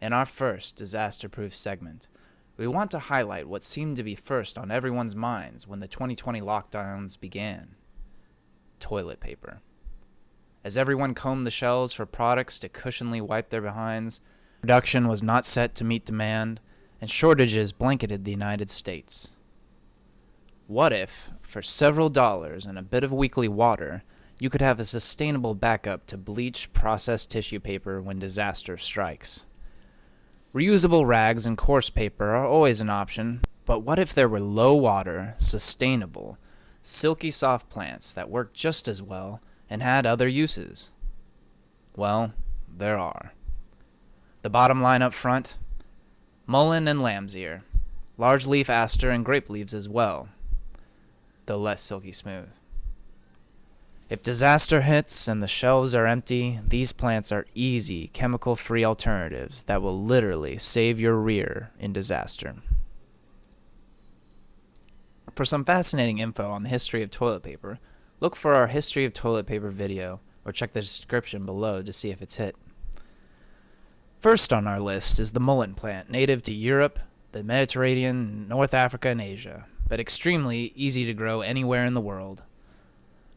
In our first disaster-proof segment, we want to highlight what seemed to be first on everyone's minds when the 2020 lockdowns began: toilet paper. As everyone combed the shelves for products to cushionly wipe their behinds, production was not set to meet demand, and shortages blanketed the United States. What if, for several dollars and a bit of weekly water, you could have a sustainable backup to bleached processed tissue paper when disaster strikes? Reusable rags and coarse paper are always an option, but what if there were low-water, sustainable, silky-soft plants that worked just as well and had other uses? Well, there are. The bottom line up front: mullein and lamb's ear, large leaf aster and grape leaves as well, though less silky smooth. If disaster hits and the shelves are empty, these plants are easy, chemical-free alternatives that will literally save your rear in disaster. For some fascinating info on the history of toilet paper, look for our History of Toilet Paper video or check the description below to see if it's hit. First on our list is the mullein plant, native to Europe, the Mediterranean, North Africa, and Asia, but extremely easy to grow anywhere in the world.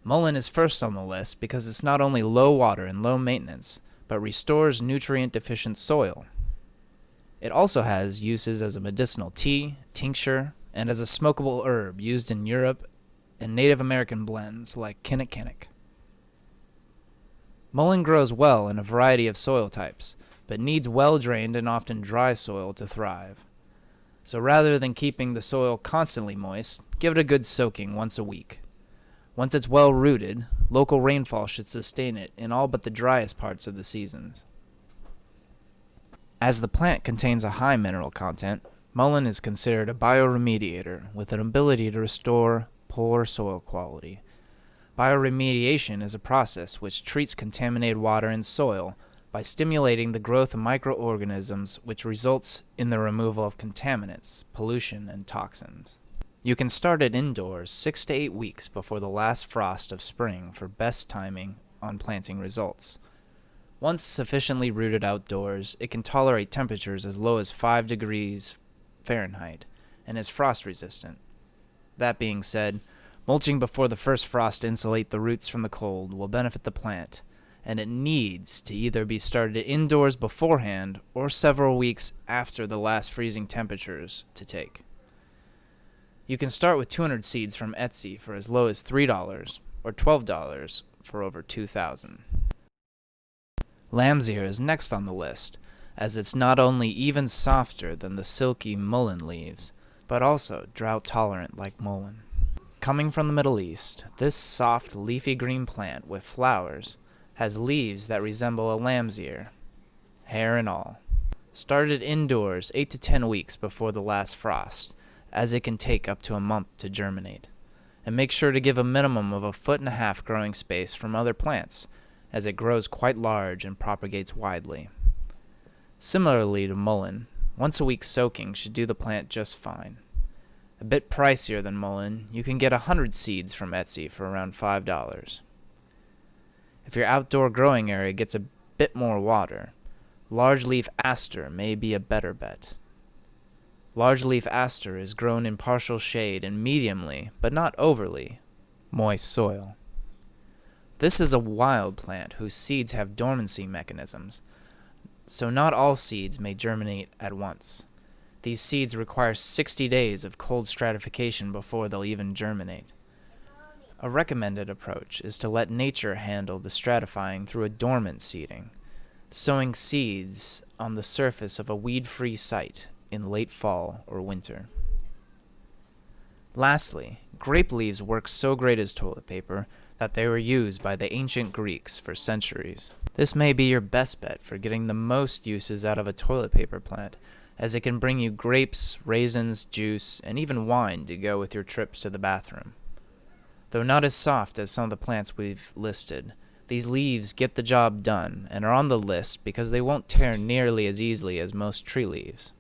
Mullein is first on the list because it's not only low water and low maintenance, but restores nutrient-deficient soil. It also has uses as a medicinal tea, tincture, and as a smokable herb used in Europe and Native American blends like kinnikinnick. Mullein grows well in a variety of soil types, but needs well-drained and often dry soil to thrive. So rather than keeping the soil constantly moist, give it a good soaking once a week. Once it's well rooted, local rainfall should sustain it in all but the driest parts of the seasons. As the plant contains a high mineral content, mullein is considered a bioremediator with an ability to restore poor soil quality. Bioremediation is a process which treats contaminated water and soil by stimulating the growth of microorganisms, which results in the removal of contaminants, pollution, and toxins. You can start it indoors 6 to 8 weeks before the last frost of spring for best timing on planting results. Once sufficiently rooted outdoors, it can tolerate temperatures as low as 5 degrees Fahrenheit and is frost resistant. That being said, mulching before the first frost to insulate the roots from the cold will benefit the plant, and it needs to either be started indoors beforehand or several weeks after the last freezing temperatures to take. You can start with 200 seeds from Etsy for as low as $3 or $12 for over $2,000. Lamb's ear is next on the list, as it's not only even softer than the silky mullein leaves, but also drought-tolerant like mullein. Coming from the Middle East, this soft, leafy green plant with flowers has leaves that resemble a lamb's ear, hair and all. Started indoors 8 to 10 weeks before the last frost, as it can take up to a month to germinate. And make sure to give a minimum of 1.5 foot growing space from other plants, as it grows quite large and propagates widely. Similarly to mullein, once a week soaking should do the plant just fine. A bit pricier than mullein, you can get 100 seeds from Etsy for around $5. If your outdoor growing area gets a bit more water, large leaf aster may be a better bet. Large leaf aster is grown in partial shade and mediumly, but not overly, moist soil. This is a wild plant whose seeds have dormancy mechanisms, so not all seeds may germinate at once. These seeds require 60 days of cold stratification before they'll even germinate. A recommended approach is to let nature handle the stratifying through a dormant seeding, sowing seeds on the surface of a weed-free site in late fall or winter. Lastly, grape leaves work so great as toilet paper that they were used by the ancient Greeks for centuries. This may be your best bet for getting the most uses out of a toilet paper plant, as it can bring you grapes, raisins, juice, and even wine to go with your trips to the bathroom. Though not as soft as some of the plants we've listed, these leaves get the job done and are on the list because they won't tear nearly as easily as most tree leaves.